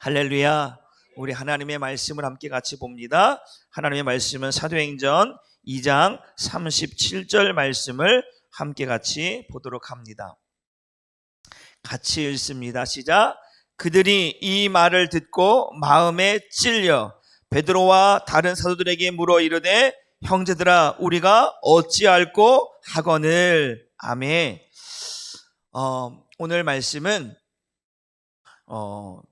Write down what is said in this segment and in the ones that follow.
할렐루야. 우리 하나님의 말씀을 함께 같이 봅니다. 하나님의 말씀은 사도행전 2장 37절 말씀을 함께 같이 보도록 합니다. 같이 읽습니다. 시작. 그들이 이 말을 듣고 마음에 찔려 베드로와 다른 사도들에게 물어 이르되 형제들아 우리가 어찌할꼬 하거늘. 아멘. 오늘 말씀은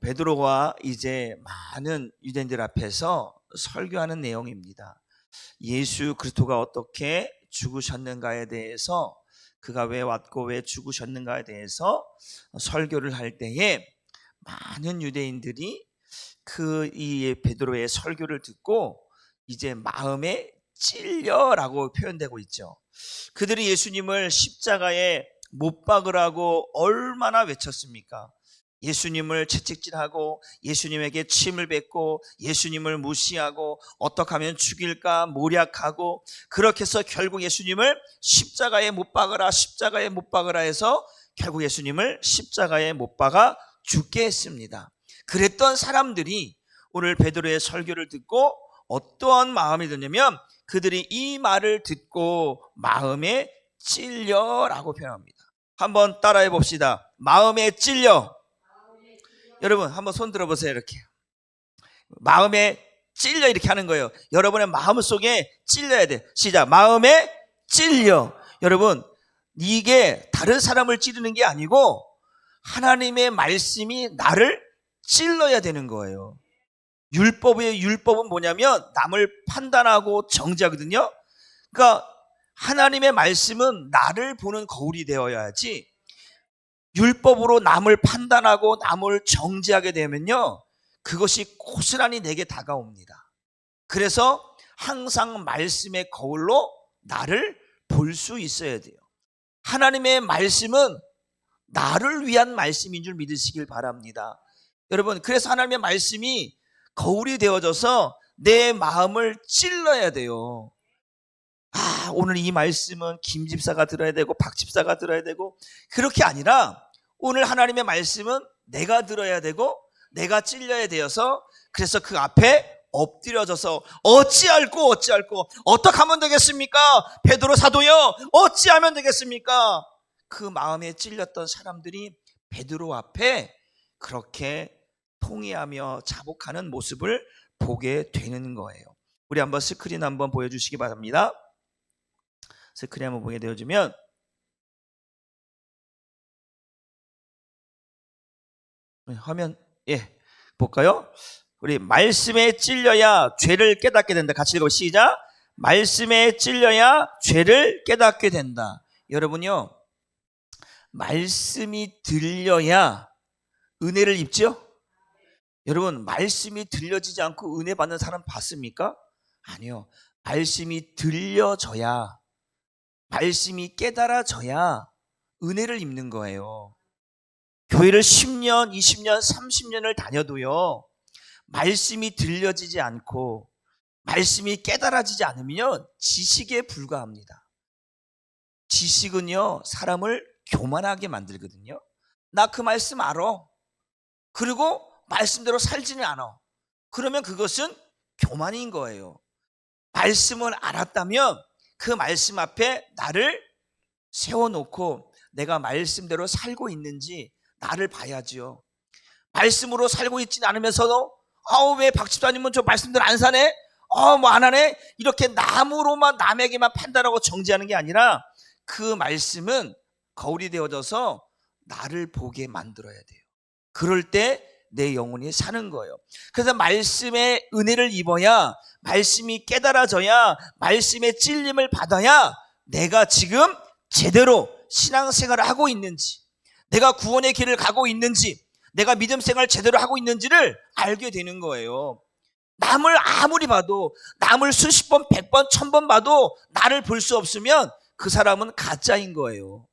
베드로가 이제 많은 유대인들 앞에서 설교하는 내용입니다. 예수 그리스도가 어떻게 죽으셨는가에 대해서, 그가 왜 왔고 왜 죽으셨는가에 대해서 설교를 할 때에 많은 유대인들이 이 베드로의 설교를 듣고 이제 마음에 찔려라고 표현되고 있죠. 그들이 예수님을 십자가에 못 박으라고 얼마나 외쳤습니까? 예수님을 채찍질하고 예수님에게 침을 뱉고 예수님을 무시하고 어떻게 하면 죽일까 모략하고, 그렇게 해서 결국 예수님을 십자가에 못 박으라, 십자가에 못 박으라 해서 결국 예수님을 십자가에 못 박아 죽게 했습니다. 그랬던 사람들이 오늘 베드로의 설교를 듣고 어떠한 마음이 드냐면, 그들이 이 말을 듣고 마음에 찔려라고 표현합니다. 한번 따라해 봅시다. 마음에 찔려. 여러분 한번 손 들어보세요. 이렇게 마음에 찔려 이렇게 하는 거예요. 여러분의 마음속에 찔려야 돼. 시작. 마음에 찔려. 여러분 이게 다른 사람을 찌르는 게 아니고 하나님의 말씀이 나를 찔러야 되는 거예요. 율법은 뭐냐면 남을 판단하고 정죄하거든요. 그러니까 하나님의 말씀은 나를 보는 거울이 되어야지, 율법으로 남을 판단하고 남을 정죄하게 되면요, 그것이 고스란히 내게 다가옵니다. 그래서 항상 말씀의 거울로 나를 볼 수 있어야 돼요. 하나님의 말씀은 나를 위한 말씀인 줄 믿으시길 바랍니다. 여러분, 그래서 하나님의 말씀이 거울이 되어져서 내 마음을 찔러야 돼요. 오늘 이 말씀은 김 집사가 들어야 되고 박 집사가 들어야 되고, 그렇게 아니라 오늘 하나님의 말씀은 내가 들어야 되고 내가 찔려야 되어서, 그래서 그 앞에 엎드려져서 어찌할꼬 어떻게 하면 되겠습니까? 베드로 사도여 어찌하면 되겠습니까? 그 마음에 찔렸던 사람들이 베드로 앞에 그렇게 통회하며 자복하는 모습을 보게 되는 거예요. 우리 한번 스크린 한번 보여주시기 바랍니다. 스크린 한번 보게 되어주면, 화면 볼까요? 우리 말씀에 찔려야 죄를 깨닫게 된다. 같이 읽어. 시작. 말씀에 찔려야 죄를 깨닫게 된다. 여러분요, 말씀이 들려야 은혜를 입죠? 여러분 말씀이 들려지지 않고 은혜 받는 사람 봤습니까? 아니요. 말씀이 들려져야, 말씀이 깨달아져야 은혜를 입는 거예요. 교회를 10년, 20년, 30년을 다녀도요, 말씀이 들려지지 않고 말씀이 깨달아지지 않으면 지식에 불과합니다. 지식은요, 사람을 교만하게 만들거든요. 나 그 말씀 알아. 그리고 말씀대로 살지는 않아. 그러면 그것은 교만인 거예요. 말씀을 알았다면 그 말씀 앞에 나를 세워놓고 내가 말씀대로 살고 있는지 나를 봐야지요. 말씀으로 살고 있지는 않으면서도 왜 박 집사님은 저 말씀대로 안 사네? 뭐 안 하네? 이렇게 남으로만, 남에게만 판단하고 정죄하는 게 아니라 그 말씀은 거울이 되어져서 나를 보게 만들어야 돼요. 그럴 때 내 영혼이 사는 거예요. 그래서 말씀의 은혜를 입어야, 말씀이 깨달아져야, 말씀의 찔림을 받아야 내가 지금 제대로 신앙생활을 하고 있는지, 내가 구원의 길을 가고 있는지, 내가 믿음생활을 제대로 하고 있는지를 알게 되는 거예요. 남을 아무리 봐도, 남을 수십 번, 100번, 1000번 봐도 나를 볼 수 없으면 그 사람은 가짜인 거예요.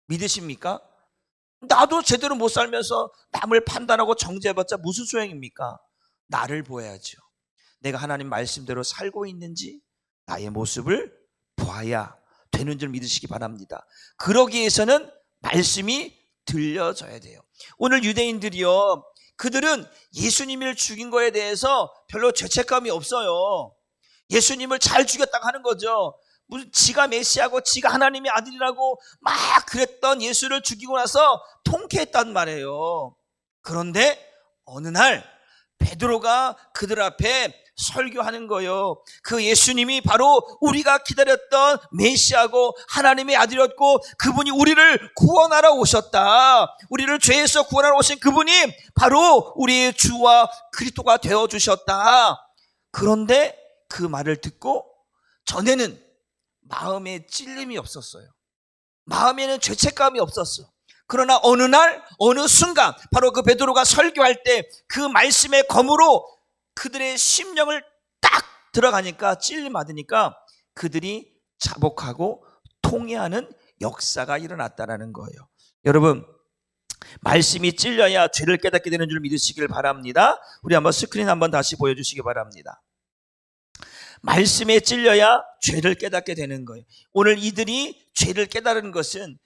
믿으십니까? 나도 제대로 못 살면서 남을 판단하고 정죄해봤자 무슨 소용입니까? 나를 보아야죠. 내가 하나님 말씀대로 살고 있는지 나의 모습을 보아야 되는 줄 믿으시기 바랍니다. 그러기 위해서는 말씀이 들려져야 돼요. 오늘 유대인들이요, 그들은 예수님을 죽인 거에 대해서 별로 죄책감이 없어요. 예수님을 잘 죽였다고 하는 거죠. 무슨 지가 메시아고 지가 하나님의 아들이라고 막 그랬던 예수를 죽이고 나서 통쾌했단 말이에요. 그런데 어느 날 베드로가 그들 앞에 설교하는 거예요. 그 예수님이 바로 우리가 기다렸던 메시아고 하나님의 아들이었고 그분이 우리를 구원하러 오셨다. 우리를 죄에서 구원하러 오신 그분이 바로 우리의 주와 그리스도가 되어주셨다. 그런데 그 말을 듣고 전에는 마음에 찔림이 없었어요. 마음에는 죄책감이 없었어. 그러나 어느 날 어느 순간 바로 그 베드로가 설교할 때 그 말씀의 검으로 그들의 심령을 딱 들어가니까 찔림 받으니까 그들이 자복하고 통회하는 역사가 일어났다는 거예요. 여러분, 말씀이 찔려야 죄를 깨닫게 되는 줄 믿으시길 바랍니다. 우리 한번 스크린 한번 다시 보여주시기 바랍니다. 말씀에 찔려야 죄를 깨닫게 되는 거예요. 오늘 이들이 죄를 깨달은 것은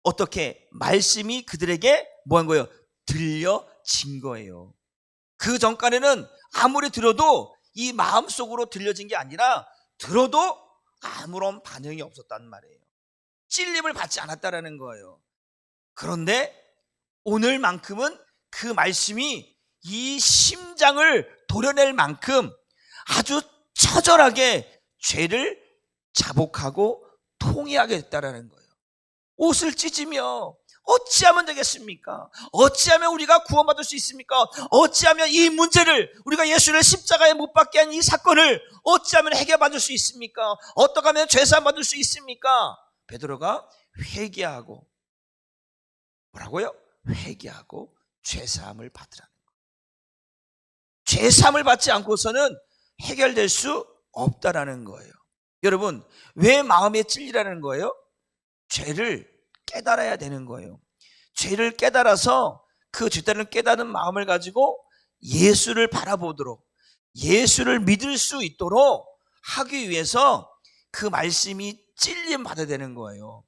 어떻게 말씀이 그들에게 뭐한 거예요? 들려진 거예요. 그 전까지는 아무리 들어도 이 마음속으로 들려진 게 아니라 들어도 아무런 반응이 없었단 말이에요. 찔림을 받지 않았다라는 거예요. 그런데 오늘만큼은 그 말씀이 이 심장을 도려낼 만큼 아주 처절하게 죄를 자복하고 통회하게 됐다라는 거예요. 옷을 찢으며 어찌하면 되겠습니까? 어찌하면 우리가 구원받을 수 있습니까? 어찌하면 이 문제를 우리가 예수를 십자가에 못 박게 한 이 사건을 어찌하면 해결받을 수 있습니까? 어떻게 하면 죄사함 받을 수 있습니까? 베드로가 회개하고 뭐라고요? 회개하고 죄사함을 받으라는 거예요. 죄사함을 받지 않고서는 해결될 수 없다라는 거예요. 여러분, 왜 마음에 찔리라는 거예요? 죄를 깨달아야 되는 거예요. 죄를 깨달아서 그 죄를 깨닫는 마음을 가지고 예수를 바라보도록, 예수를 믿을 수 있도록 하기 위해서 그 말씀이 찔림 받아야 되는 거예요.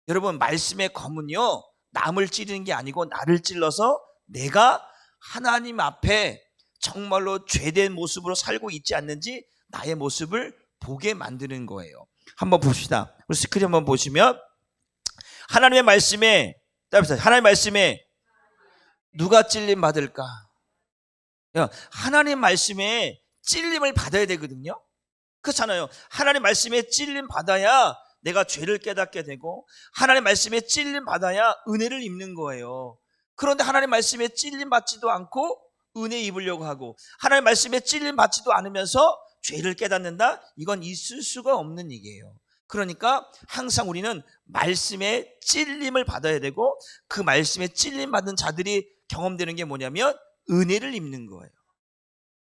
여러분, 말씀의 검은요, 남을 찌르는 게 아니고 나를 찔러서 내가 하나님 앞에 정말로 죄된 모습으로 살고 있지 않는지 나의 모습을 보게 만드는 거예요. 한번 봅시다. 우리 스크린 한번 보시면 하나님의 말씀에 누가 찔림 받을까? 하나님 말씀에 찔림을 받아야 되거든요. 그렇잖아요. 하나님 말씀에 찔림 받아야 내가 죄를 깨닫게 되고 하나님 말씀에 찔림 받아야 은혜를 입는 거예요. 그런데 하나님 말씀에 찔림 받지도 않고 은혜 입으려고 하고 하나님 말씀에 찔림 받지도 않으면서 죄를 깨닫는다? 이건 있을 수가 없는 얘기예요. 그러니까 항상 우리는 말씀에 찔림을 받아야 되고 그 말씀에 찔림 받은 자들이 경험되는 게 뭐냐면 은혜를 입는 거예요.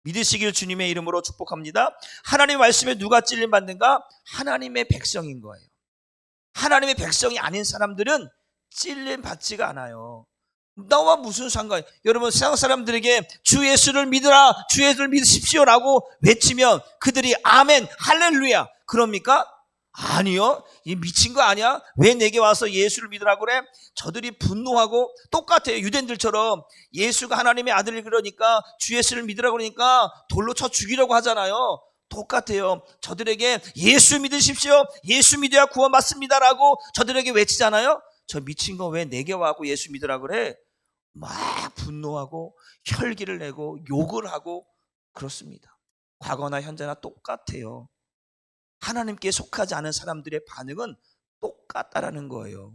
믿으시길 주님의 이름으로 축복합니다. 하나님의 말씀에 누가 찔림 받는가? 하나님의 백성인 거예요. 하나님의 백성이 아닌 사람들은 찔림 받지가 않아요. 나와 무슨 상관이에요? 여러분, 세상 사람들에게 주 예수를 믿으라, 주 예수를 믿으십시오라고 외치면 그들이 아멘, 할렐루야 그럽니까? 아니요. 이 미친 거 아니야? 왜 내게 와서 예수를 믿으라고 그래? 저들이 분노하고 똑같아요. 유대인들처럼 예수가 하나님의 아들이 그러니까 주 예수를 믿으라고 그러니까 돌로 쳐 죽이려고 하잖아요. 똑같아요. 저들에게 예수 믿으십시오, 예수 믿어야 구원받습니다라고 저들에게 외치잖아요. 저 미친 거 왜 내게 와서 예수 믿으라고 그래? 막 분노하고 혈기를 내고 욕을 하고 그렇습니다. 과거나 현재나 똑같아요. 하나님께 속하지 않은 사람들의 반응은 똑같다라는 거예요.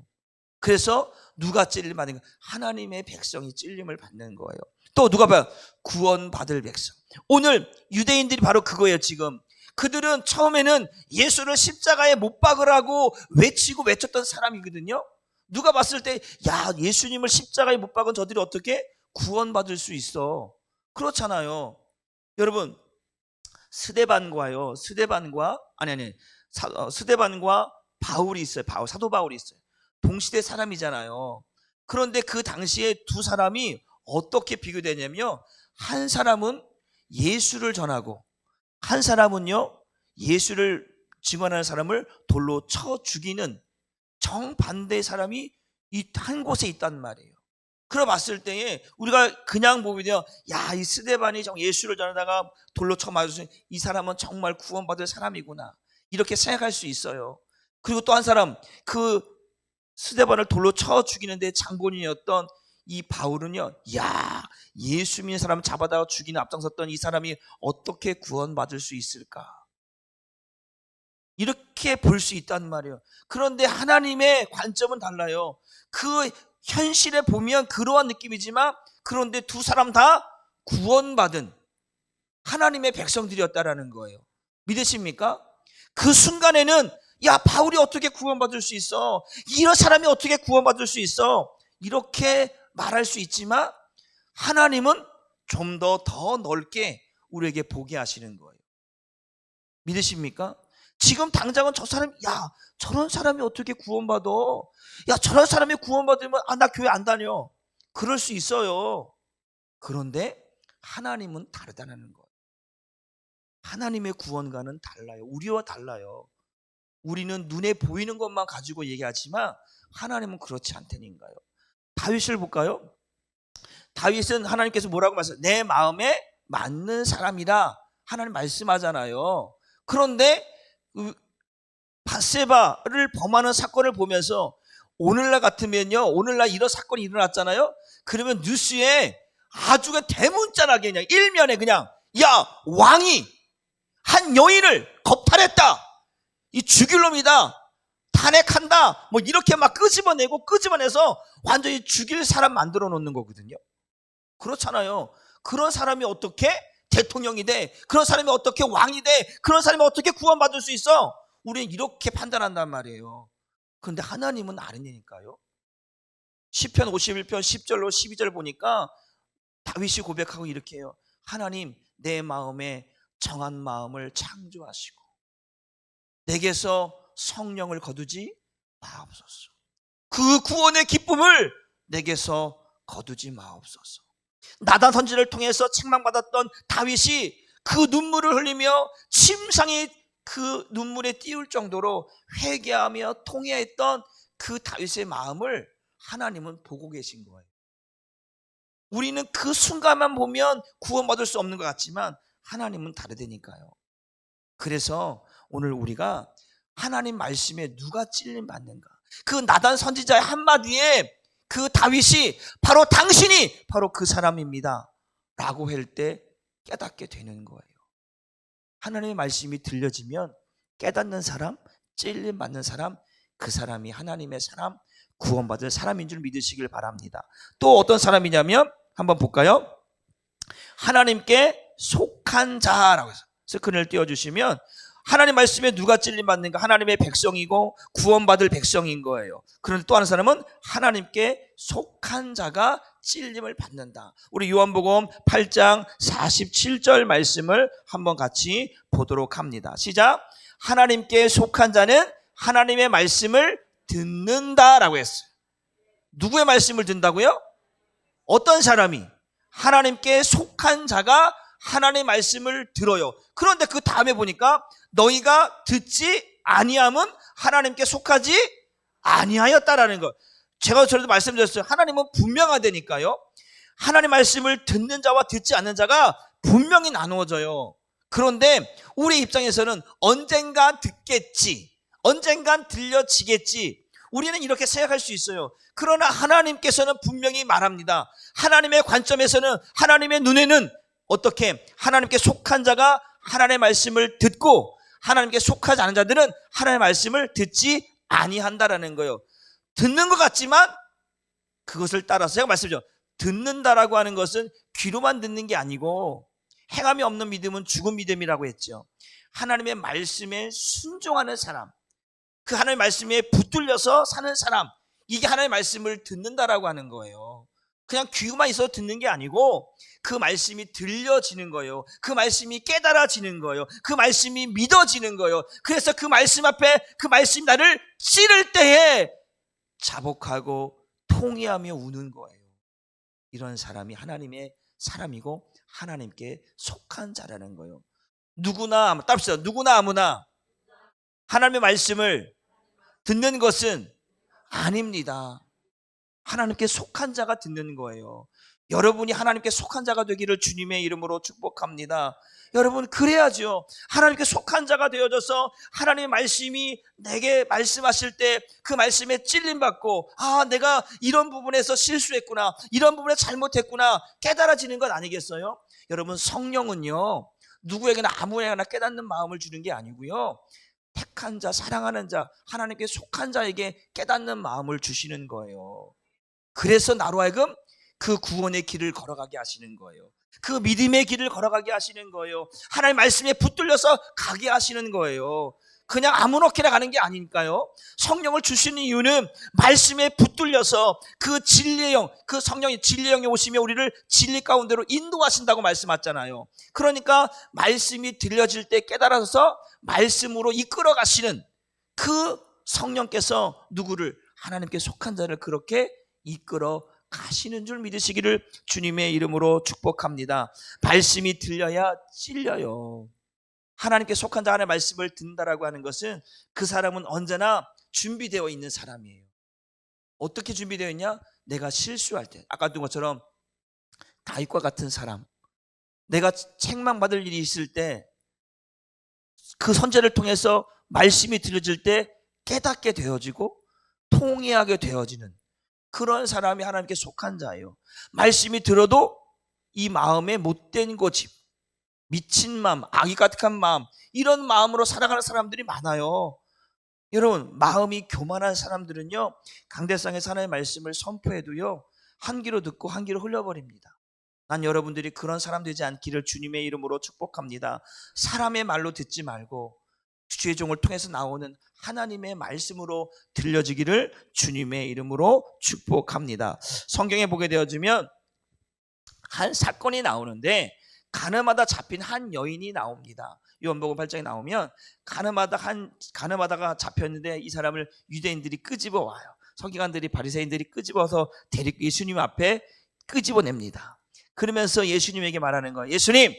그래서 누가 찔림 받는 거예요? 하나님의 백성이 찔림을 받는 거예요. 또 누가 봐요? 구원받을 백성. 오늘 유대인들이 바로 그거예요. 지금 그들은 처음에는 예수를 십자가에 못 박으라고 외치고 외쳤던 사람이거든요. 누가 봤을 때 야, 예수님을 십자가에 못 박은 저들이 어떻게 구원받을 수 있어? 그렇잖아요. 여러분, 스데반과 바울이 있어요. 사도 바울이 있어요. 동시대 사람이잖아요. 그런데 그 당시에 두 사람이 어떻게 비교되냐면요, 한 사람은 예수를 전하고 한 사람은요, 예수를 증언하는 사람을 돌로 쳐 죽이는 정반대의 사람이 이 한 곳에 있단 말이에요. 그래 봤을 때에 우리가 그냥 보면 야, 이 스데반이 예수를 전하다가 돌로 쳐 맞으신 이 사람은 정말 구원받을 사람이구나, 이렇게 생각할 수 있어요. 그리고 또 한 사람, 그 스데반을 돌로 쳐 죽이는데 장본인이었던 이 바울은요, 야, 예수 믿는 사람 잡아다가 죽이는 앞장섰던 이 사람이 어떻게 구원받을 수 있을까, 이렇게 볼 수 있단 말이에요. 그런데 하나님의 관점은 달라요. 그 현실에 보면 그러한 느낌이지만, 그런데 두 사람 다 구원받은 하나님의 백성들이었다라는 거예요. 믿으십니까? 그 순간에는 야, 바울이 어떻게 구원받을 수 있어? 이런 사람이 어떻게 구원받을 수 있어? 이렇게 말할 수 있지만, 하나님은 좀 더 넓게 우리에게 보게 하시는 거예요. 믿으십니까? 지금 당장은 저 사람이, 야, 저런 사람이 어떻게 구원받아? 야, 저런 사람이 구원받으면 나 교회 안 다녀, 그럴 수 있어요. 그런데 하나님은 다르다는 거예요. 하나님의 구원과는 달라요. 우리와 달라요. 우리는 눈에 보이는 것만 가지고 얘기하지만 하나님은 그렇지 않다니까요. 다윗을 볼까요? 다윗은 하나님께서 뭐라고 말씀하세요? 내 마음에 맞는 사람이라 하나님 말씀하잖아요. 그런데 밧세바를 범하는 사건을 보면서, 오늘날 같으면요, 오늘날 이런 사건이 일어났잖아요. 그러면 뉴스에 아주 대문자나게 그냥 일면에 그냥, 야, 왕이 한 여인을 겁탈했다, 이 죽일 놈이다, 탄핵한다, 뭐 이렇게 막 끄집어내서 완전히 죽일 사람 만들어 놓는 거거든요. 그렇잖아요. 그런 사람이 어떻게 대통령이 돼? 그런 사람이 어떻게 왕이 돼? 그런 사람이 어떻게 구원받을 수 있어? 우리는 이렇게 판단한단 말이에요. 그런데 하나님은 아니니까요. 시편 51편 10절로 12절 보니까 다윗이 고백하고 이렇게 해요. 하나님, 내 마음에 정한 마음을 창조하시고 내게서 성령을 거두지 마옵소서. 그 구원의 기쁨을 내게서 거두지 마옵소서. 나단 선지자를 통해서 책망받았던 다윗이 그 눈물을 흘리며 침상이 그 눈물에 띄울 정도로 회개하며 통회했던 그 다윗의 마음을 하나님은 보고 계신 거예요. 우리는 그 순간만 보면 구원받을 수 없는 것 같지만 하나님은 다르다니까요. 그래서 오늘 우리가 하나님 말씀에 누가 찔림 받는가, 그 나단 선지자의 한마디에 그 다윗이 바로 당신이 바로 그 사람입니다 라고 할 때 깨닫게 되는 거예요. 하나님의 말씀이 들려지면 깨닫는 사람, 찔림 받는 사람, 그 사람이 하나님의 사람, 구원받을 사람인 줄 믿으시길 바랍니다. 또 어떤 사람이냐면 한번 볼까요? 하나님께 속한 자라고 해서 스크린을 띄워주시면, 하나님 말씀에 누가 찔림 받는가? 하나님의 백성이고 구원받을 백성인 거예요. 그런데 또 하는 사람은 하나님께 속한 자가 찔림을 받는다. 우리 요한복음 8장 47절 말씀을 한번 같이 보도록 합니다. 시작. 하나님께 속한 자는 하나님의 말씀을 듣는다라고 했어요. 누구의 말씀을 듣는다고요? 어떤 사람이? 하나님께 속한 자가 하나님의 말씀을 들어요. 그런데 그 다음에 보니까 너희가 듣지 아니함은 하나님께 속하지 아니하였다라는 것. 제가 저에도 말씀드렸어요. 하나님은 분명하다니까요. 하나님 말씀을 듣는 자와 듣지 않는 자가 분명히 나누어져요. 그런데 우리 입장에서는 언젠간 듣겠지, 언젠간 들려지겠지, 우리는 이렇게 생각할 수 있어요. 그러나 하나님께서는 분명히 말합니다. 하나님의 관점에서는, 하나님의 눈에는 어떻게? 하나님께 속한 자가 하나님의 말씀을 듣고 하나님께 속하지 않은 자들은 하나님의 말씀을 듣지 아니한다라는 거예요. 듣는 것 같지만 그것을 따라서, 제가 말씀드렸죠. 듣는다라고 하는 것은 귀로만 듣는 게 아니고 행함이 없는 믿음은 죽은 믿음이라고 했죠. 하나님의 말씀에 순종하는 사람, 그 하나님의 말씀에 붙들려서 사는 사람, 이게 하나님의 말씀을 듣는다라고 하는 거예요. 그냥 귀만 있어서 듣는 게 아니고 그 말씀이 들려지는 거예요. 그 말씀이 깨달아지는 거예요. 그 말씀이 믿어지는 거예요. 그래서 그 말씀 앞에, 그 말씀이 나를 찌를 때에 자복하고 통회하며 우는 거예요. 이런 사람이 하나님의 사람이고 하나님께 속한 자라는 거예요. 누구나, 따릅시다. 누구나 아무나 하나님의 말씀을 듣는 것은 아닙니다. 하나님께 속한 자가 듣는 거예요. 여러분이 하나님께 속한 자가 되기를 주님의 이름으로 축복합니다. 여러분, 그래야죠. 하나님께 속한 자가 되어져서 하나님의 말씀이 내게 말씀하실 때 그 말씀에 찔림받고, 아, 내가 이런 부분에서 실수했구나, 이런 부분에 잘못했구나 깨달아지는 것 아니겠어요? 여러분, 성령은요, 누구에게나 아무에게나 깨닫는 마음을 주는 게 아니고요, 택한 자, 사랑하는 자, 하나님께 속한 자에게 깨닫는 마음을 주시는 거예요. 그래서 나로 하여금 그 구원의 길을 걸어가게 하시는 거예요. 그 믿음의 길을 걸어가게 하시는 거예요. 하나님의 말씀에 붙들려서 가게 하시는 거예요. 그냥 아무렇게나 가는 게 아니니까요. 성령을 주시는 이유는 말씀에 붙들려서 그 진리의 영, 그 성령이 진리의 영이 오시며 우리를 진리 가운데로 인도하신다고 말씀하셨잖아요. 그러니까 말씀이 들려질 때 깨달아서 말씀으로 이끌어 가시는 그 성령께서 누구를, 하나님께 속한 자를 그렇게 이끌어 가시는 줄 믿으시기를 주님의 이름으로 축복합니다. 말씀이 들려야 찔려요. 하나님께 속한 자, 하나님의 말씀을 듣는다라고 하는 것은 그 사람은 언제나 준비되어 있는 사람이에요. 어떻게 준비되어 있냐? 내가 실수할 때, 아까 했던 것처럼 다윗과 같은 사람, 내가 책망받을 일이 있을 때 그 선제를 통해서 말씀이 들려질 때 깨닫게 되어지고 통회하게 되어지는 그런 사람이 하나님께 속한 자예요. 말씀이 들어도 이 마음에 못된 고집, 미친 마음, 악이 가득한 마음, 이런 마음으로 살아가는 사람들이 많아요. 여러분, 마음이 교만한 사람들은요, 강대상에서 하나님의 말씀을 선포해도요, 한 귀로 듣고 한 귀로 흘려버립니다. 난 여러분들이 그런 사람 되지 않기를 주님의 이름으로 축복합니다. 사람의 말로 듣지 말고 주의 종을 통해서 나오는 하나님의 말씀으로 들려지기를 주님의 이름으로 축복합니다. 성경에 보게 되어지면 한 사건이 나오는데 가늠하다 잡힌 한 여인이 나옵니다. 요한복음 8장에 나오면 가늠하다가 잡혔는데 이 사람을 유대인들이 끄집어 와요. 서기관들이, 바리새인들이 끄집어서 데리고 예수님 앞에 끄집어냅니다. 그러면서 예수님에게 말하는 거예요. 예수님,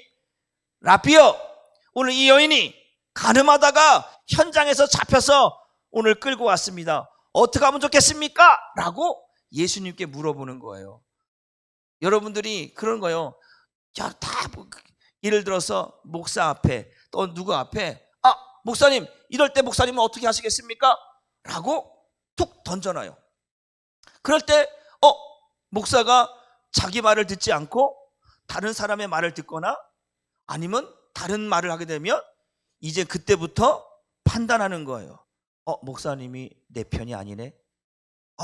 라비여, 오늘 이 여인이 가늠하다가 현장에서 잡혀서 오늘 끌고 왔습니다. 어떻게 하면 좋겠습니까? 라고 예수님께 물어보는 거예요. 여러분들이 그런 거예요. 자, 예를 들어서 목사 앞에 또 누구 앞에, 아, 목사님, 이럴 때 목사님은 어떻게 하시겠습니까? 라고 툭 던져놔요. 그럴 때 목사가 자기 말을 듣지 않고 다른 사람의 말을 듣거나 아니면 다른 말을 하게 되면 이제 그때부터 판단하는 거예요. 목사님이 내 편이 아니네.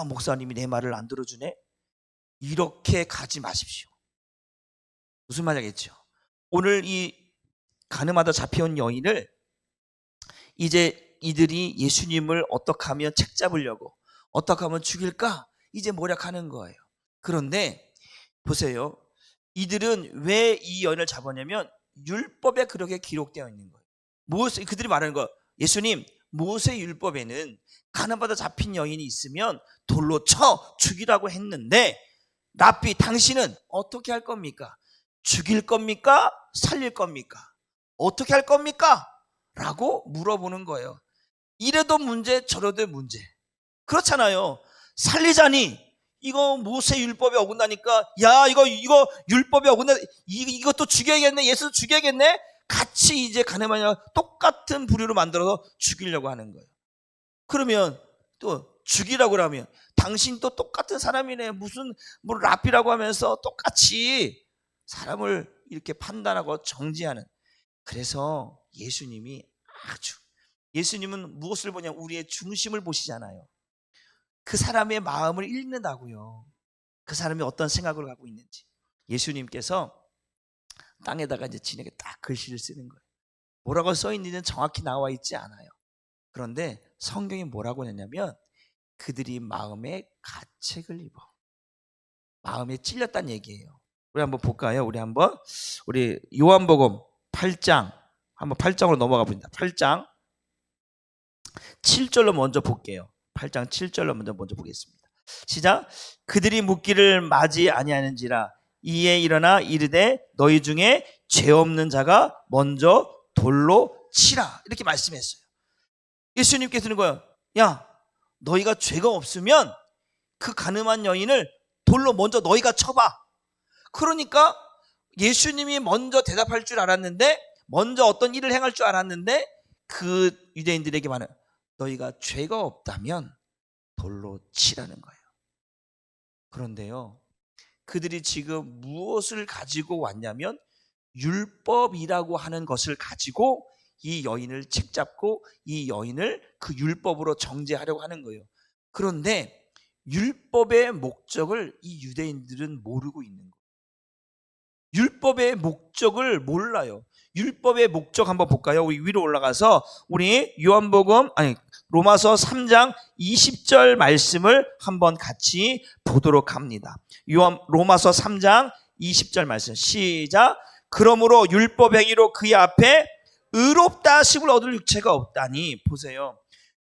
목사님이 내 말을 안 들어주네. 이렇게 가지 마십시오. 무슨 말이겠죠? 오늘 이 가늠하다 잡혀온 여인을 이제 이들이 예수님을 어떻게 하면 책잡으려고, 어떻게 하면 죽일까 이제 모략하는 거예요. 그런데 보세요. 이들은 왜 이 여인을 잡았냐면 율법에 그렇게 기록되어 있는 거예요. 그들이 말하는 거, 예수님, 모세 율법에는 가늠하다 잡힌 여인이 있으면 돌로 쳐 죽이라고 했는데 랍비, 당신은 어떻게 할 겁니까? 죽일 겁니까? 살릴 겁니까? 어떻게 할 겁니까? 라고 물어보는 거예요. 이래도 문제, 저래도 문제. 그렇잖아요. 살리자니 이거 모세 율법에 어긋나니까, 야, 이거 율법에 어긋나, 이것도 죽여야겠네, 예수도 죽여야겠네. 같이 이제 가늠하냐 똑같은 부류로 만들어서 죽이려고 하는 거예요. 그러면 또 죽이라고 하면 당신 또 똑같은 사람이네, 무슨 뭐 랍비라고 하면서 똑같이 사람을 이렇게 판단하고 정지하는. 그래서 예수님은 무엇을 보냐, 우리의 중심을 보시잖아요. 그 사람의 마음을 읽는다고요. 그 사람이 어떤 생각을 갖고 있는지. 예수님께서 땅에다가 이제 진에게 딱 글씨를 쓰는 거예요. 뭐라고 써 있는지는 정확히 나와 있지 않아요. 그런데 성경이 뭐라고 했냐면 그들이 마음에 가책을 입어, 마음에 찔렸다는 얘기예요. 우리 한번 볼까요? 우리 요한복음 8장, 한번 8장으로 넘어가 봅니다. 8장 7절로 먼저 볼게요. 8장 7절로 먼저 보겠습니다. 시작. 그들이 묻기를 맞이 아니하는지라 이에 일어나 이르되 너희 중에 죄 없는 자가 먼저 돌로 치라, 이렇게 말씀했어요. 예수님께서 드는 거예요. 야, 너희가 죄가 없으면 그 가늠한 여인을 돌로 먼저 너희가 쳐봐. 그러니까 예수님이 먼저 대답할 줄 알았는데, 먼저 어떤 일을 행할 줄 알았는데, 그 유대인들에게 말은 너희가 죄가 없다면 돌로 치라는 거예요. 그런데요, 그들이 지금 무엇을 가지고 왔냐면 율법이라고 하는 것을 가지고 이 여인을 책잡고 이 여인을 그 율법으로 정죄하려고 하는 거예요. 그런데 율법의 목적을 이 유대인들은 모르고 있는 거예요. 율법의 목적을 몰라요. 율법의 목적 한번 볼까요? 우리 위로 올라가서 우리 로마서 3장 20절 말씀을 한번 같이 보도록 합니다. 로마서 3장 20절 말씀 시작. 그러므로 율법 행위로 그의 앞에 의롭다 하심을 얻을 육체가 없다니. 보세요.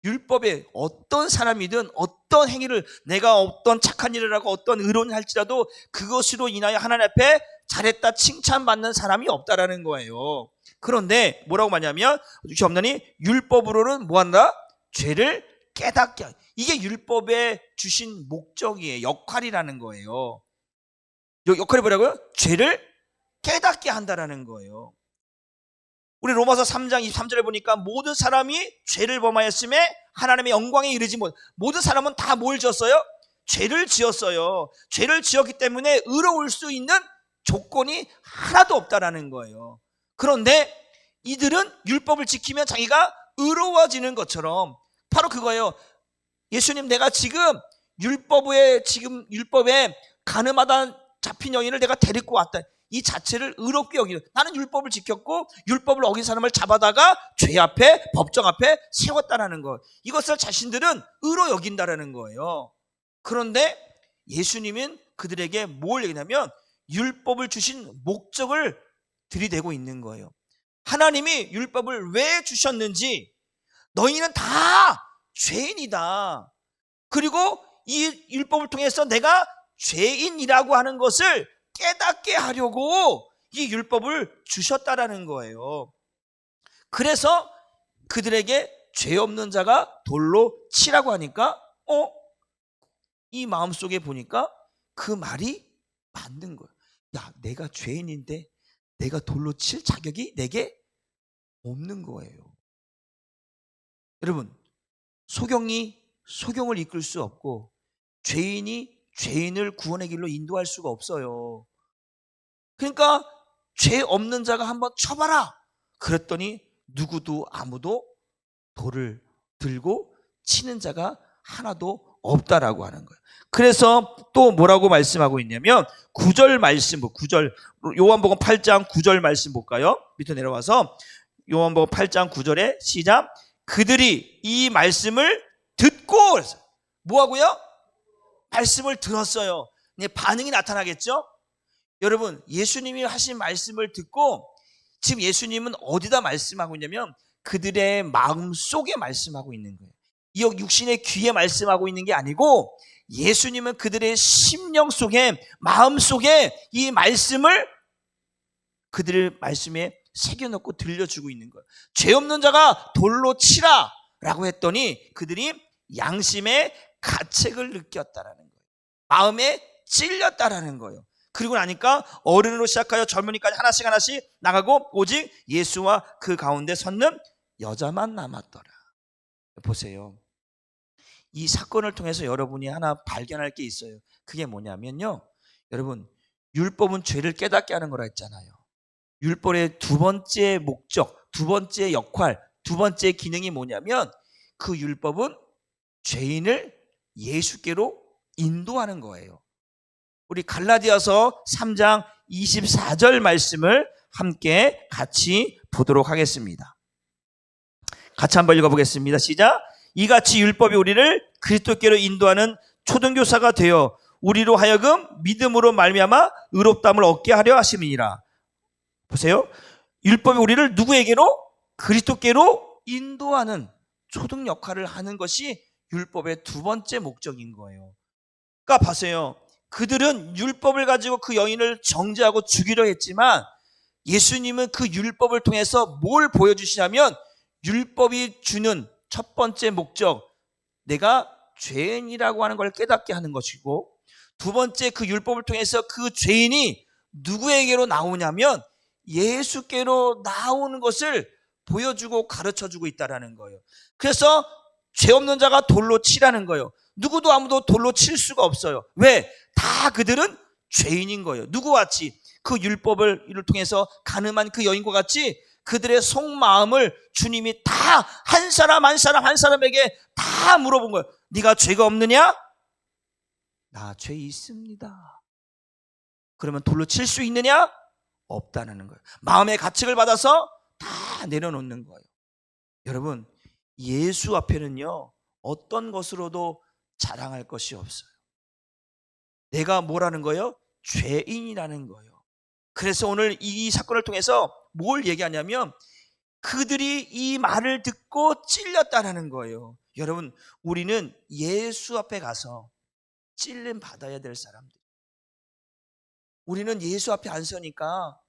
율법에 어떤 사람이든 어떤 행위를, 내가 어떤 착한 일을 하고 어떤 의로운 할지라도 그것으로 인하여 하나님 앞에 잘했다 칭찬받는 사람이 없다라는 거예요. 그런데 뭐라고 말하냐면 육체 없나니 율법으로는 뭐한다? 죄를 깨닫게 하다. 이게 율법에 주신 목적이에요. 역할이라는 거예요. 역할이 뭐라고요? 죄를 깨닫게 한다라는 거예요. 우리 로마서 3장 23절에 보니까 모든 사람이 죄를 범하였음에 하나님의 영광에 이르지 못. 모든 사람은 다 뭘 지었어요? 죄를 지었어요. 죄를 지었기 때문에 의로울 수 있는 조건이 하나도 없다라는 거예요. 그런데 이들은 율법을 지키면 자기가 의로워지는 것처럼, 바로 그거예요. 예수님, 내가 지금 율법에 가늠하다 잡힌 여인을 내가 데리고 왔다. 이 자체를 의롭게 여기는, 나는 율법을 지켰고 율법을 어긴 사람을 잡아다가 죄 앞에, 법정 앞에 세웠다라는 거, 이것을 자신들은 의로 여긴다라는 거예요. 그런데 예수님은 그들에게 뭘 얘기냐면 율법을 주신 목적을 들이대고 있는 거예요. 하나님이 율법을 왜 주셨는지, 너희는 다 죄인이다. 그리고 이 율법을 통해서 내가 죄인이라고 하는 것을 깨닫게 하려고 이 율법을 주셨다라는 거예요. 그래서 그들에게 죄 없는 자가 돌로 치라고 하니까 이 마음속에 보니까 그 말이 맞는 거예요. 야, 내가 죄인인데 내가 돌로 칠 자격이 내게 없는 거예요. 여러분, 소경이 소경을 이끌 수 없고 죄인이 죄인을 구원의 길로 인도할 수가 없어요. 그러니까 죄 없는 자가 한번 쳐봐라. 그랬더니 누구도 아무도 돌을 들고 치는 자가 하나도 없다라고 하는 거예요. 그래서 또 뭐라고 말씀하고 있냐면 9절 말씀, 9절 요한복음 8장 9절 말씀 볼까요? 밑에 내려와서 요한복음 8장 9절에 시작. 그들이 이 말씀을 듣고, 뭐하고요? 말씀을 들었어요. 반응이 나타나겠죠? 여러분, 예수님이 하신 말씀을 듣고, 지금 예수님은 어디다 말씀하고 있냐면 그들의 마음 속에 말씀하고 있는 거예요. 이 육신의 귀에 말씀하고 있는 게 아니고 예수님은 그들의 심령 속에, 마음 속에 이 말씀을 그들의 말씀에 새겨놓고 들려주고 있는 거예요. 죄 없는 자가 돌로 치라 라고 했더니 그들이 양심의 가책을 느꼈다라는 거예요. 마음에 찔렸다라는 거예요. 그리고 나니까 어른으로 시작하여 젊은이까지 하나씩 하나씩 나가고 오직 예수와 그 가운데 섰는 여자만 남았더라. 보세요. 이 사건을 통해서 여러분이 하나 발견할 게 있어요. 그게 뭐냐면요, 여러분, 율법은 죄를 깨닫게 하는 거라 했잖아요. 율법의 두 번째 목적, 두 번째 역할, 두 번째 기능이 뭐냐면 그 율법은 죄인을 예수께로 인도하는 거예요. 우리 갈라디아서 3장 24절 말씀을 함께 같이 보도록 하겠습니다. 같이 한번 읽어보겠습니다. 시작. 이같이 율법이 우리를 그리스도께로 인도하는 초등교사가 되어 우리로 하여금 믿음으로 말미암아 의롭다함을 얻게 하려 하심이니라. 보세요. 율법이 우리를 누구에게로? 그리스도께로 인도하는 초등 역할을 하는 것이 율법의 두 번째 목적인 거예요. 그러니까 보세요. 그들은 율법을 가지고 그 여인을 정죄하고 죽이려 했지만 예수님은 그 율법을 통해서 뭘 보여주시냐면 율법이 주는 첫 번째 목적, 내가 죄인이라고 하는 걸 깨닫게 하는 것이고, 두 번째, 그 율법을 통해서 그 죄인이 누구에게로 나오냐면 예수께로 나오는 것을 보여주고 가르쳐주고 있다는 거예요. 그래서 죄 없는 자가 돌로 치라는 거예요. 누구도 아무도 돌로 칠 수가 없어요. 왜? 다 그들은 죄인인 거예요. 누구같이? 그 율법을 통해서 가늠한 그 여인과 같이 그들의 속마음을 주님이 다 한 사람 한 사람에게 다 물어본 거예요. 네가 죄가 없느냐? 나 죄 있습니다. 그러면 돌로 칠 수 있느냐? 없다는 거예요. 마음의 가책을 받아서 다 내려놓는 거예요. 여러분, 예수 앞에는요, 어떤 것으로도 자랑할 것이 없어요. 내가 뭐라는 거예요? 죄인이라는 거예요. 그래서 오늘 이 사건을 통해서 뭘 얘기하냐면 그들이 이 말을 듣고 찔렸다는 거예요. 여러분, 우리는 예수 앞에 가서 찔림 받아야 될 사람들. 우리는 예수 앞에 안 서니까,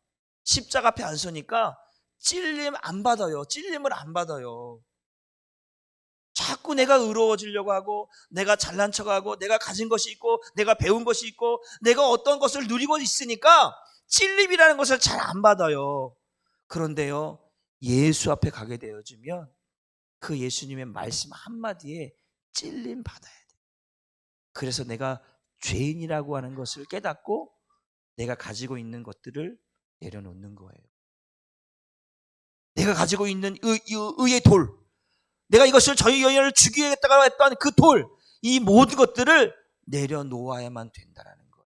십자가 앞에 안 서니까 찔림 안 받아요. 찔림을 안 받아요. 자꾸 내가 의로워지려고 하고, 내가 잘난 척하고, 내가 가진 것이 있고, 내가 배운 것이 있고, 내가 어떤 것을 누리고 있으니까 찔림이라는 것을 잘 안 받아요. 그런데요, 예수 앞에 가게 되어지면 그 예수님의 말씀 한마디에 찔림 받아야 돼. 그래서 내가 죄인이라고 하는 것을 깨닫고 내가 가지고 있는 것들을 내려놓는 거예요. 내가 가지고 있는 의의 돌, 내가 이것을 저희 여인을 죽이겠다고 했던 그 돌, 이 모든 것들을 내려놓아야만 된다는 거예요.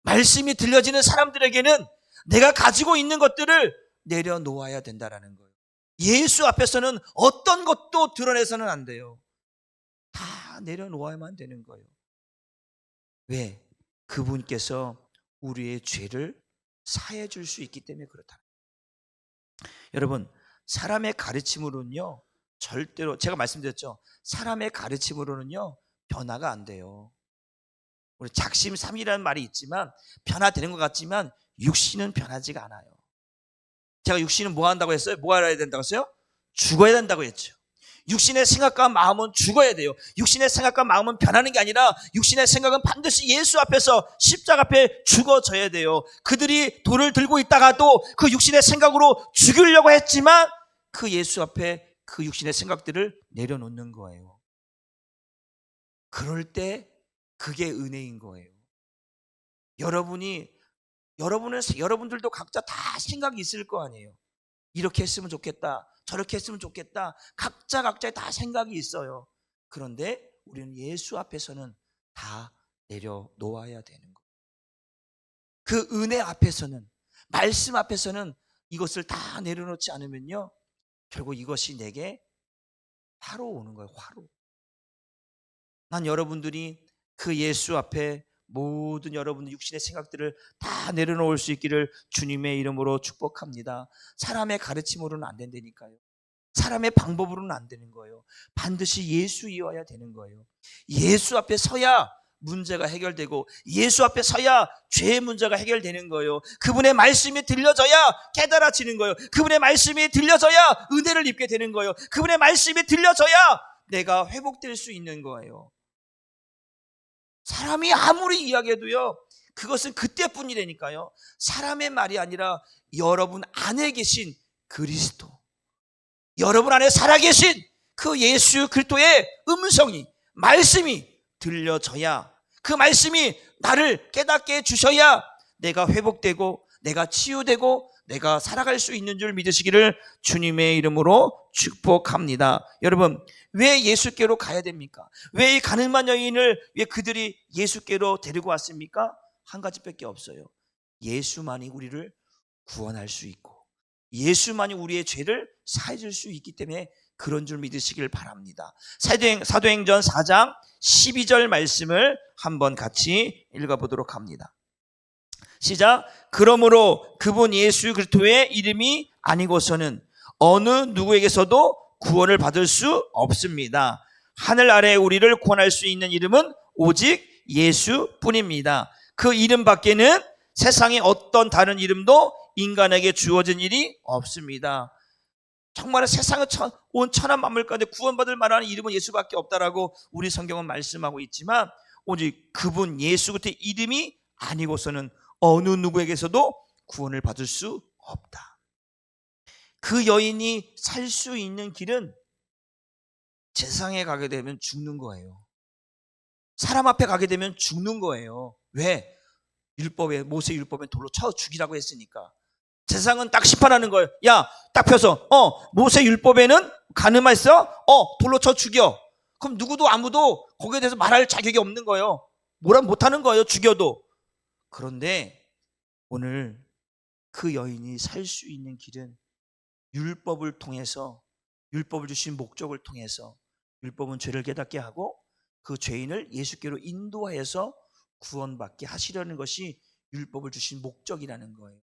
말씀이 들려지는 사람들에게는 내가 가지고 있는 것들을 내려놓아야 된다는 거예요. 예수 앞에서는 어떤 것도 드러내서는 안 돼요. 다 내려놓아야만 되는 거예요. 왜? 그분께서 우리의 죄를 사해 줄 수 있기 때문에 그렇다. 여러분, 사람의 가르침으로는요, 절대로, 제가 말씀드렸죠, 사람의 가르침으로는요 변화가 안 돼요. 우리 작심삼일이라는 말이 있지만 변화되는 것 같지만 육신은 변하지가 않아요. 제가 육신은 뭐 한다고 했어요? 뭐 알아야 된다고 했어요? 죽어야 된다고 했죠. 육신의 생각과 마음은 죽어야 돼요. 육신의 생각과 마음은 변하는 게 아니라 육신의 생각은 반드시 예수 앞에서 십자가 앞에 죽어져야 돼요. 그들이 돌을 들고 있다가도 그 육신의 생각으로 죽이려고 했지만 그 예수 앞에 그 육신의 생각들을 내려놓는 거예요. 그럴 때 그게 은혜인 거예요. 여러분들도 각자 다 생각이 있을 거 아니에요. 이렇게 했으면 좋겠다, 저렇게 했으면 좋겠다. 각자의 다 생각이 있어요. 그런데 우리는 예수 앞에서는 다 내려놓아야 되는 거예요. 그 은혜 앞에서는, 말씀 앞에서는 이것을 다 내려놓지 않으면요, 결국 이것이 내게 화로 오는 거예요. 화로. 난 여러분들이 그 예수 앞에 모든 여러분의 육신의 생각들을 다 내려놓을 수 있기를 주님의 이름으로 축복합니다. 사람의 가르침으로는 안 된다니까요. 사람의 방법으로는 안 되는 거예요. 반드시 예수이어야 되는 거예요. 예수 앞에 서야 문제가 해결되고 예수 앞에 서야 죄의 문제가 해결되는 거예요. 그분의 말씀이 들려져야 깨달아지는 거예요. 그분의 말씀이 들려져야 은혜를 입게 되는 거예요. 그분의 말씀이 들려져야 내가 회복될 수 있는 거예요. 사람이 아무리 이야기해도요, 그것은 그때뿐이라니까요. 사람의 말이 아니라 여러분 안에 계신 그리스도, 여러분 안에 살아계신 그 예수 그리스도의 음성이, 말씀이 들려져야, 그 말씀이 나를 깨닫게 해주셔야 내가 회복되고 내가 치유되고 내가 살아갈 수 있는 줄 믿으시기를 주님의 이름으로 축복합니다. 여러분, 왜 예수께로 가야 됩니까? 왜 이 가늠한 여인을, 왜 그들이 예수께로 데리고 왔습니까? 한 가지밖에 없어요. 예수만이 우리를 구원할 수 있고 예수만이 우리의 죄를 사해 줄 수 있기 때문에 그런 줄 믿으시길 바랍니다. 사도행전 4장 12절 말씀을 한번 같이 읽어보도록 합니다. 시작. 그러므로 그분 예수 그리스도의 이름이 아니고서는 어느 누구에게서도 구원을 받을 수 없습니다. 하늘 아래 우리를 구원할 수 있는 이름은 오직 예수뿐입니다. 그 이름 밖에는 세상에 어떤 다른 이름도 인간에게 주어진 일이 없습니다. 정말 세상에 온 천한 만물 가운데 구원받을 만한 이름은 예수밖에 없다라고 우리 성경은 말씀하고 있지만 오직 그분 예수 그리스도의 이름이 아니고서는 어느 누구에게서도 구원을 받을 수 없다. 그 여인이 살 수 있는 길은 세상에 가게 되면 죽는 거예요. 사람 앞에 가게 되면 죽는 거예요. 왜? 모세 율법에 돌로 쳐 죽이라고 했으니까. 세상은 딱 심판하는 거예요. 야, 딱 펴서 모세 율법에는 가늠했어? 돌로 쳐 죽여. 그럼 누구도 아무도 거기에 대해서 말할 자격이 없는 거예요. 뭐라 못하는 거예요, 죽여도. 그런데 오늘 그 여인이 살 수 있는 길은 율법을 통해서, 율법을 주신 목적을 통해서, 율법은 죄를 깨닫게 하고 그 죄인을 예수께로 인도하여서 구원받게 하시려는 것이 율법을 주신 목적이라는 거예요.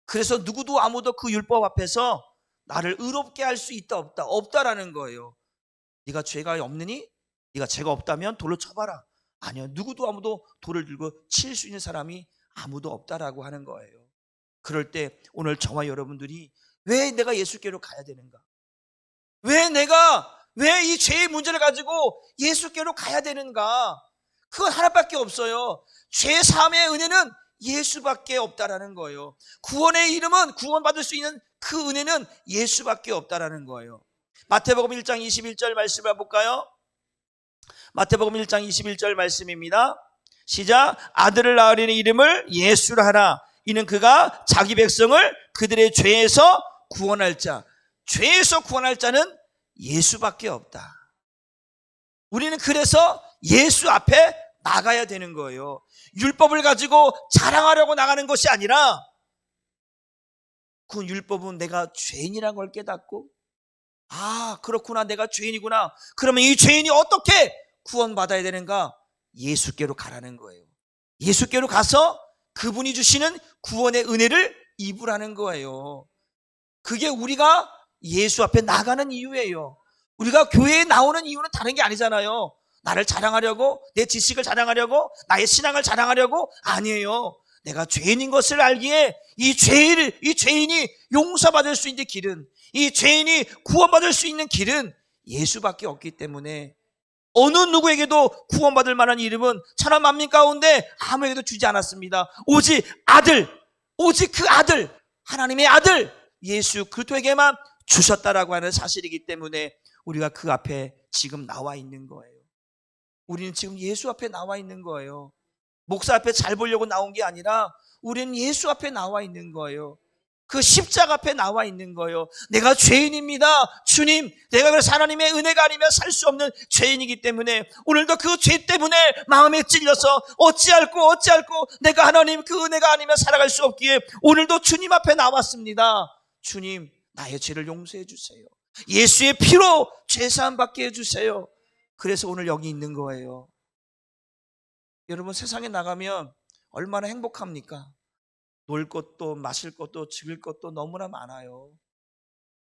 그래서 누구도 아무도 그 율법 앞에서 나를 의롭게 할 수 있다 없다 없다라는 거예요. 네가 죄가 없느니? 네가 죄가 없다면 돌로 쳐봐라. 아니요, 누구도 아무도 돌을 들고 칠 수 있는 사람이 아무도 없다라고 하는 거예요. 그럴 때 오늘 저와 여러분들이 왜 내가 예수께로 가야 되는가? 왜 이 죄의 문제를 가지고 예수께로 가야 되는가? 그건 하나밖에 없어요. 죄 사함의 은혜는 예수밖에 없다라는 거예요. 구원의 이름은, 구원받을 수 있는 그 은혜는 예수밖에 없다라는 거예요. 마태복음 1장 21절 말씀을 볼까요? 마태복음 1장 21절 말씀입니다. 시작. 아들을 낳으리니 이름을 예수라 하라. 이는 그가 자기 백성을 그들의 죄에서 구원할 자. 죄에서 구원할 자는 예수밖에 없다. 우리는 그래서 예수 앞에 나가야 되는 거예요. 율법을 가지고 자랑하려고 나가는 것이 아니라 그 율법은 내가 죄인이라는 걸 깨닫고, 아, 그렇구나, 내가 죄인이구나. 그러면 이 죄인이 어떻게 구원받아야 되는가? 예수께로 가라는 거예요. 예수께로 가서 그분이 주시는 구원의 은혜를 입으라는 거예요. 그게 우리가 예수 앞에 나가는 이유예요. 우리가 교회에 나오는 이유는 다른 게 아니잖아요. 나를 자랑하려고, 내 지식을 자랑하려고, 나의 신앙을 자랑하려고? 아니에요. 내가 죄인인 것을 알기에 이 죄인이 용서받을 수 있는 길은, 이 죄인이 구원받을 수 있는 길은 예수밖에 없기 때문에 어느 누구에게도 구원받을 만한 이름은 천하 만민 가운데 아무에게도 주지 않았습니다. 오직 그 아들, 하나님의 아들 예수 그리스도에게만 주셨다라고 하는 사실이기 때문에 우리가 그 앞에 지금 나와 있는 거예요. 우리는 지금 예수 앞에 나와 있는 거예요. 목사 앞에 잘 보려고 나온 게 아니라 우리는 예수 앞에 나와 있는 거예요. 그 십자가 앞에 나와 있는 거예요. 내가 죄인입니다. 주님, 내가 그래서 하나님의 은혜가 아니면 살 수 없는 죄인이기 때문에 오늘도 그 죄 때문에 마음에 찔려서 어찌할꼬 내가 하나님 그 은혜가 아니면 살아갈 수 없기에 오늘도 주님 앞에 나왔습니다. 주님, 나의 죄를 용서해 주세요. 예수의 피로 죄사함 받게 해주세요. 그래서 오늘 여기 있는 거예요. 여러분, 세상에 나가면 얼마나 행복합니까? 놀 것도 마실 것도 즐길 것도 너무나 많아요.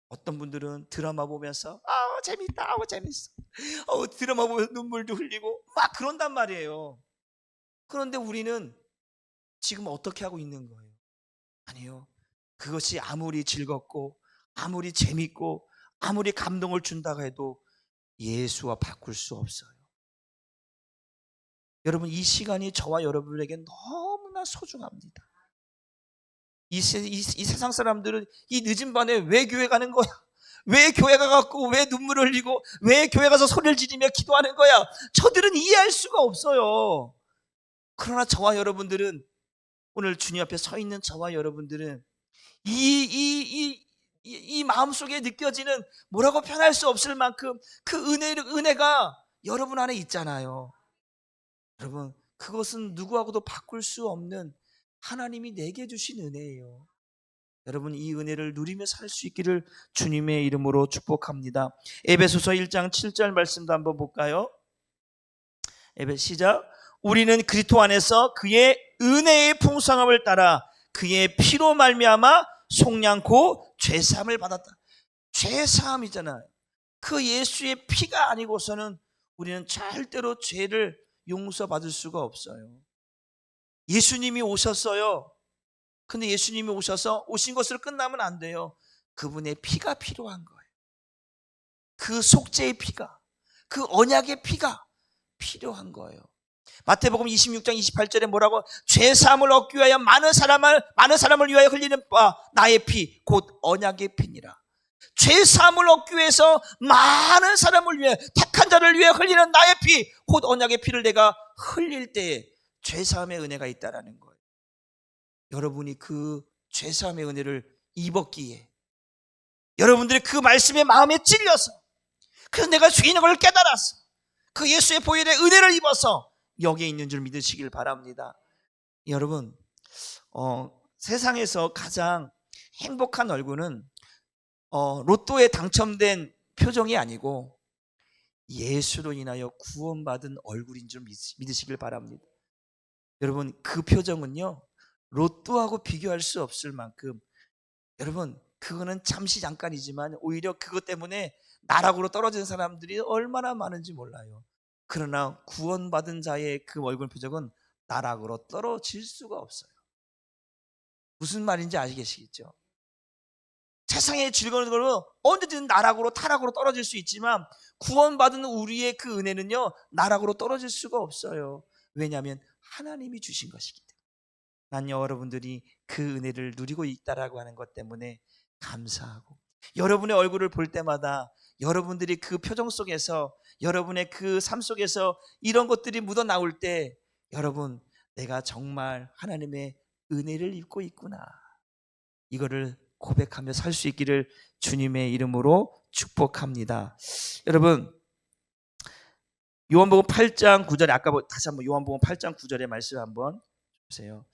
어떤 분들은 드라마 보면서 재밌다, 재밌어, 드라마 보면서 눈물도 흘리고 막 그런단 말이에요. 그런데 우리는 지금 어떻게 하고 있는 거예요? 아니요, 그것이 아무리 즐겁고 아무리 재밌고 아무리 감동을 준다고 해도 예수와 바꿀 수 없어요. 여러분, 이 시간이 저와 여러분에게 너무나 소중합니다. 이 세상 사람들은 이 늦은 밤에 왜 교회 가는 거야? 왜 교회 가갖고 왜 눈물을 흘리고 왜 교회 가서 소리를 지르며 기도하는 거야? 저들은 이해할 수가 없어요. 그러나 저와 여러분들은, 오늘 주님 앞에 서 있는 저와 여러분들은 이 마음속에 느껴지는 뭐라고 표현할 수 없을 만큼 그 은혜가 여러분 안에 있잖아요. 여러분, 그것은 누구하고도 바꿀 수 없는 하나님이 내게 주신 은혜예요. 여러분, 이 은혜를 누리며 살 수 있기를 주님의 이름으로 축복합니다. 에베소서 1장 7절 말씀도 한번 볼까요? 시작. 우리는 그리스도 안에서 그의 은혜의 풍성함을 따라 그의 피로 말미암아 속량코 죄사함을 받았다. 죄사함이잖아요. 그 예수의 피가 아니고서는 우리는 절대로 죄를 용서받을 수가 없어요. 예수님이 오셨어요. 근데 예수님이 오셔서 오신 것으로 끝나면 안 돼요. 그분의 피가 필요한 거예요. 그 속죄의 피가, 그 언약의 피가 필요한 거예요. 마태복음 26장 28절에 뭐라고? 죄사함을 얻기 위하여 많은 사람을 위하여 흘리는 바 나의 피 곧 언약의 피니라. 죄사함을 얻기 위해서 많은 사람을 위해 택한 자를 위해 흘리는 나의 피 곧 언약의 피를 내가 흘릴 때에 죄사함의 은혜가 있다라는 거예요. 여러분이 그 죄사함의 은혜를 입었기에, 여러분들이 그 말씀에 마음에 찔려서, 그래서 내가 죄인인 걸 깨달았어, 그 예수의 보혈의 은혜를 입어서 여기에 있는 줄 믿으시길 바랍니다. 여러분, 세상에서 가장 행복한 얼굴은 로또에 당첨된 표정이 아니고 예수로 인하여 구원받은 얼굴인 줄 믿으시길 바랍니다. 여러분, 그 표정은요 로또하고 비교할 수 없을 만큼, 여러분, 그거는 잠시 잠깐이지만 오히려 그것 때문에 나락으로 떨어진 사람들이 얼마나 많은지 몰라요. 그러나 구원받은 자의 그 얼굴 표정은 나락으로 떨어질 수가 없어요. 무슨 말인지 아시겠죠? 세상의 즐거운 것은 언제든 나락으로 타락으로 떨어질 수 있지만 구원받은 우리의 그 은혜는요 나락으로 떨어질 수가 없어요. 왜냐하면 하나님이 주신 것이기 때문에. 난 여러분들이 그 은혜를 누리고 있다라고 하는 것 때문에 감사하고, 여러분의 얼굴을 볼 때마다 여러분들이 그 표정 속에서, 여러분의 그 삶 속에서 이런 것들이 묻어나올 때, 여러분, 내가 정말 하나님의 은혜를 입고 있구나, 이거를 고백하며 살 수 있기를 주님의 이름으로 축복합니다. 여러분, 요한복음 8장 9절에, 아까 다시 한번 요한복음 8장 9절의 말씀 한번 보세요.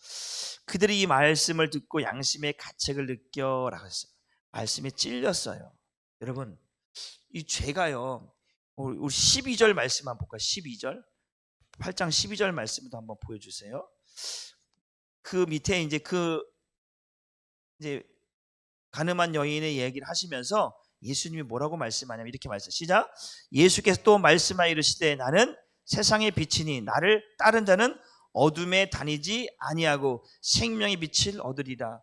그들이 이 말씀을 듣고 양심의 가책을 느껴라고 했어요. 말씀에 찔렸어요. 여러분, 이 죄가요, 우리 12절 말씀 한번 볼까요? 12절, 8장 12절 말씀도 한번 보여주세요. 그 밑에 이제 가늠한 여인의 얘기를 하시면서 예수님이 뭐라고 말씀하냐면 이렇게 말씀, 시작. 예수께서 또 말씀하여 이르시되 나는 세상의 빛이니 나를 따른 자는 어둠에 다니지 아니하고 생명의 빛을 얻으리라.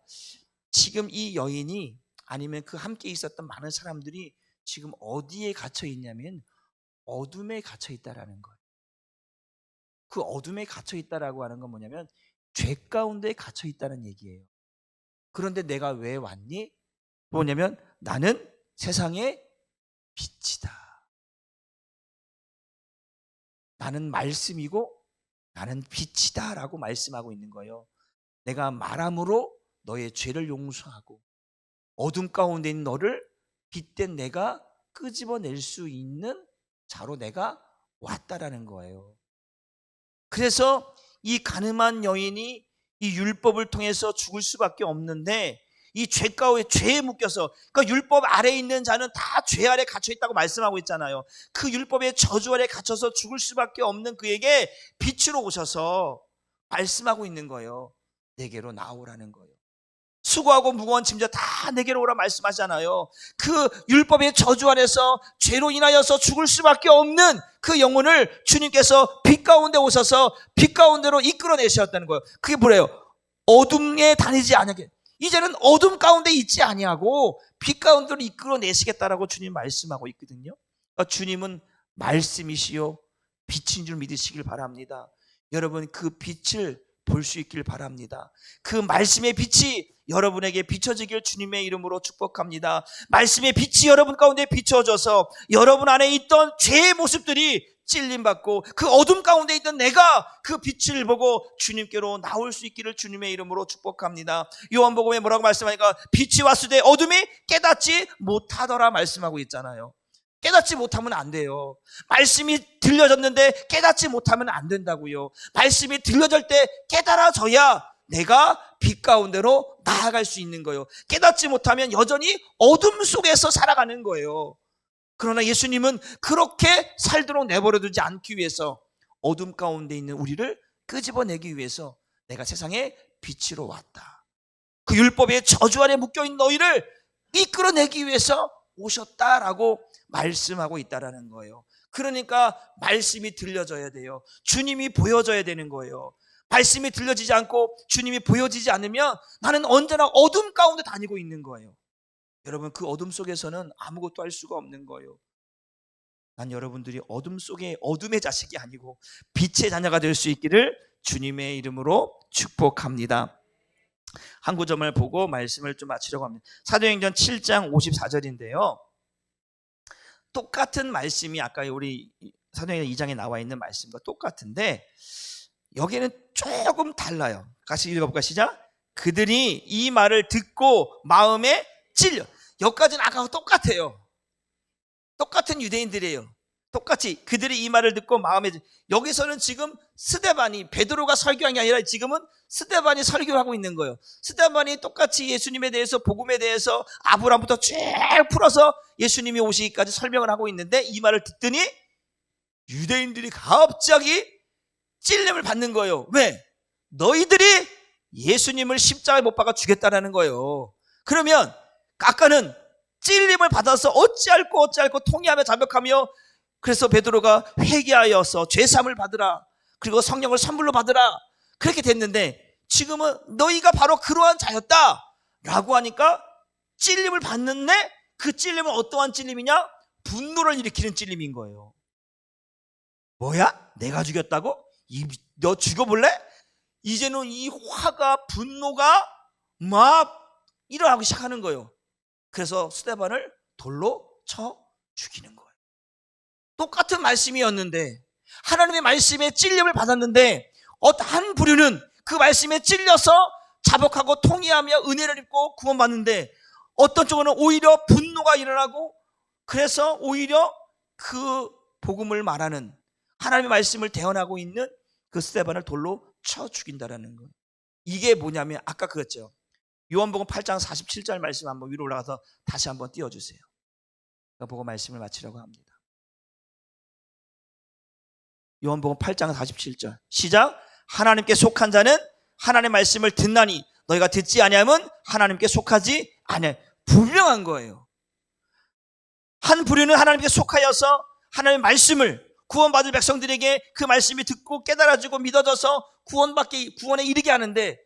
지금 이 여인이, 아니면 그 함께 있었던 많은 사람들이 지금 어디에 갇혀 있냐면 어둠에 갇혀 있다라는 거예요. 그 어둠에 갇혀 있다라고 하는 건 뭐냐면 죄 가운데 갇혀 있다는 얘기예요. 그런데 내가 왜 왔니? 뭐냐면 나는 세상의 빛이다. 나는 말씀이고 나는 빛이다 라고 말씀하고 있는 거예요. 내가 말함으로 너의 죄를 용서하고 어둠 가운데 있는 너를 빛된 내가 끄집어낼 수 있는 자로 내가 왔다라는 거예요. 그래서 이 가늠한 여인이 이 율법을 통해서 죽을 수밖에 없는데, 이 죄 가운데 죄에 묶여서, 그러니까 율법 아래에 있는 자는 다 죄 아래 갇혀 있다고 말씀하고 있잖아요. 그 율법의 저주 아래 갇혀서 죽을 수밖에 없는 그에게 빛으로 오셔서 말씀하고 있는 거예요. 내게로 나오라는 거예요. 수고하고 무거운 짐져 다 내게로 오라 말씀하잖아요. 그 율법의 저주 아래서 죄로 인하여서 죽을 수밖에 없는 그 영혼을 주님께서 빛 가운데 오셔서 빛 가운데로 이끌어내셨다는 거예요. 그게 뭐래요? 어둠에 다니지 아니하게, 이제는 어둠 가운데 있지 아니하고 빛 가운데로 이끌어내시겠다라고 주님 말씀하고 있거든요. 그러니까 주님은 말씀이시요 빛인 줄 믿으시길 바랍니다. 여러분, 그 빛을 볼 수 있길 바랍니다. 그 말씀의 빛이 여러분에게 비춰지길 주님의 이름으로 축복합니다. 말씀의 빛이 여러분 가운데 비춰져서 여러분 안에 있던 죄의 모습들이 찔림받고 그 어둠 가운데 있던 내가 그 빛을 보고 주님께로 나올 수 있기를 주님의 이름으로 축복합니다. 요한복음에 뭐라고 말씀하니까 빛이 왔으되 어둠이 깨닫지 못하더라 말씀하고 있잖아요. 깨닫지 못하면 안 돼요. 말씀이 들려졌는데 깨닫지 못하면 안 된다고요. 말씀이 들려질 때 깨달아져야 내가 빛 가운데로 나아갈 수 있는 거예요. 깨닫지 못하면 여전히 어둠 속에서 살아가는 거예요. 그러나 예수님은 그렇게 살도록 내버려두지 않기 위해서 어둠 가운데 있는 우리를 끄집어내기 위해서 내가 세상에 빛으로 왔다, 그 율법의 저주 아래 묶여있는 너희를 이끌어내기 위해서 오셨다라고 말씀하고 있다라는 거예요. 그러니까 말씀이 들려져야 돼요. 주님이 보여져야 되는 거예요. 말씀이 들려지지 않고 주님이 보여지지 않으면 나는 언제나 어둠 가운데 다니고 있는 거예요. 여러분, 그 어둠 속에서는 아무것도 할 수가 없는 거예요. 난 여러분들이 어둠 속에 어둠의 자식이 아니고 빛의 자녀가 될 수 있기를 주님의 이름으로 축복합니다. 한 구절을 보고 말씀을 좀 마치려고 합니다. 사도행전 7장 54절인데요. 똑같은 말씀이 아까 우리 사도행전 2장에 나와 있는 말씀과 똑같은데 여기는 조금 달라요. 같이 읽어볼까? 시작. 그들이 이 말을 듣고 마음에 찔려. 여기까지는 아까와 똑같아요. 똑같은 유대인들이에요. 똑같이 그들이 이 말을 듣고 마음에 여기서는 지금 스데반이 베드로가 설교한 게 아니라 지금은 스데반이 설교하고 있는 거예요. 스데반이 똑같이 예수님에 대해서 복음에 대해서 아브라함부터 쭉 풀어서 예수님이 오시기까지 설명을 하고 있는데 이 말을 듣더니 유대인들이 갑자기 찔림을 받는 거예요. 왜? 너희들이 예수님을 십자가에 못 박아 죽였다라는 거예요. 그러면 아까는 찔림을 받아서 어찌할꼬 통회하며 자백하며 그래서 베드로가 회개하여서 죄사함을 받으라 그리고 성령을 선물로 받으라 그렇게 됐는데 지금은 너희가 바로 그러한 자였다 라고 하니까 찔림을 받는데 그 찔림은 어떠한 찔림이냐? 분노를 일으키는 찔림인 거예요. 뭐야? 내가 죽였다고? 너 죽여볼래? 이제는 이 화가 분노가 막 일어나기 시작하는 거예요. 그래서 스데반을 돌로 쳐 죽이는 거예요. 똑같은 말씀이었는데 하나님의 말씀에 찔림을 받았는데 한 부류는 그 말씀에 찔려서 자복하고 통회하며 은혜를 입고 구원받는데 어떤 쪽은 오히려 분노가 일어나고 그래서 오히려 그 복음을 말하는 하나님의 말씀을 대언하고 있는 그 스데반을 돌로 쳐 죽인다라는 거예요. 이게 뭐냐면 아까 그랬죠. 요한복음 8장 47절 말씀 한번 위로 올라가서 다시 한번 띄워주세요. 보고 말씀을 마치려고 합니다. 요한복음 8장 47절 시작. 하나님께 속한 자는 하나님의 말씀을 듣나니 너희가 듣지 아니하면 하나님께 속하지 아니하여. 분명한 거예요. 한 부류는 하나님께 속하여서 하나님의 말씀을 구원받을 백성들에게 그 말씀이 듣고 깨달아지고 믿어져서 구원에 이르게 하는데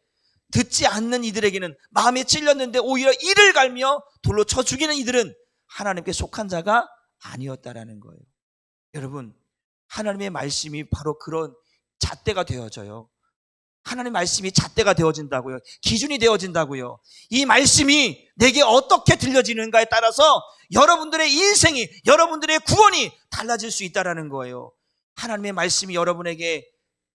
듣지 않는 이들에게는 마음에 찔렸는데 오히려 이를 갈며 돌로 쳐 죽이는 이들은 하나님께 속한 자가 아니었다라는 거예요. 여러분, 하나님의 말씀이 바로 그런 잣대가 되어져요. 하나님의 말씀이 잣대가 되어진다고요. 기준이 되어진다고요. 이 말씀이 내게 어떻게 들려지는가에 따라서 여러분들의 인생이, 여러분들의 구원이 달라질 수 있다는 거예요. 하나님의 말씀이 여러분에게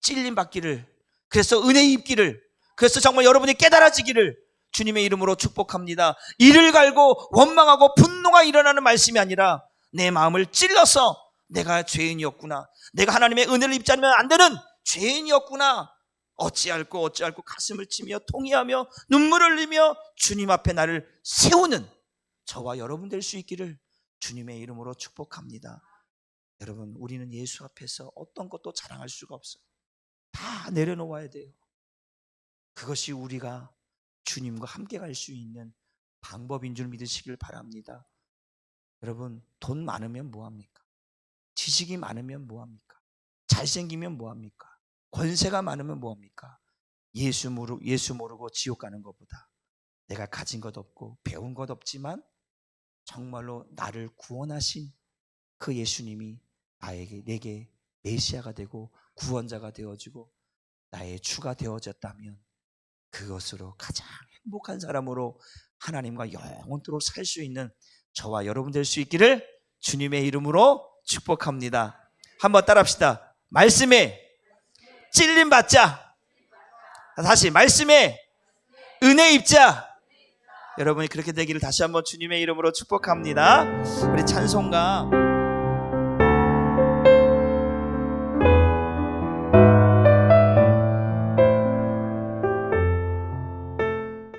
찔림 받기를, 그래서 은혜 입기를, 그래서 정말 여러분이 깨달아지기를 주님의 이름으로 축복합니다. 이를 갈고 원망하고 분노가 일어나는 말씀이 아니라 내 마음을 찔러서 내가 죄인이었구나, 내가 하나님의 은혜를 입지 않으면 안 되는 죄인이었구나, 어찌할꼬 가슴을 치며 통회하며 눈물을 흘리며 주님 앞에 나를 세우는 저와 여러분 될 수 있기를 주님의 이름으로 축복합니다. 여러분, 우리는 예수 앞에서 어떤 것도 자랑할 수가 없어요. 다 내려놓아야 돼요. 그것이 우리가 주님과 함께 갈 수 있는 방법인 줄 믿으시길 바랍니다. 여러분, 돈 많으면 뭐합니까? 지식이 많으면 뭐합니까? 잘생기면 뭐합니까? 권세가 많으면 뭐합니까? 예수 모르고 지옥 가는 것보다 내가 가진 것 없고 배운 것 없지만 정말로 나를 구원하신 그 예수님이 내게 메시아가 되고 구원자가 되어지고 나의 주가 되어졌다면 그것으로 가장 행복한 사람으로 하나님과 영원토록 살 수 있는 저와 여러분 될 수 있기를 주님의 이름으로 축복합니다. 한번 따라합시다. 말씀에 찔림 받자. 다시 말씀에 은혜 입자. 여러분이 그렇게 되기를 다시 한번 주님의 이름으로 축복합니다. 우리 찬송가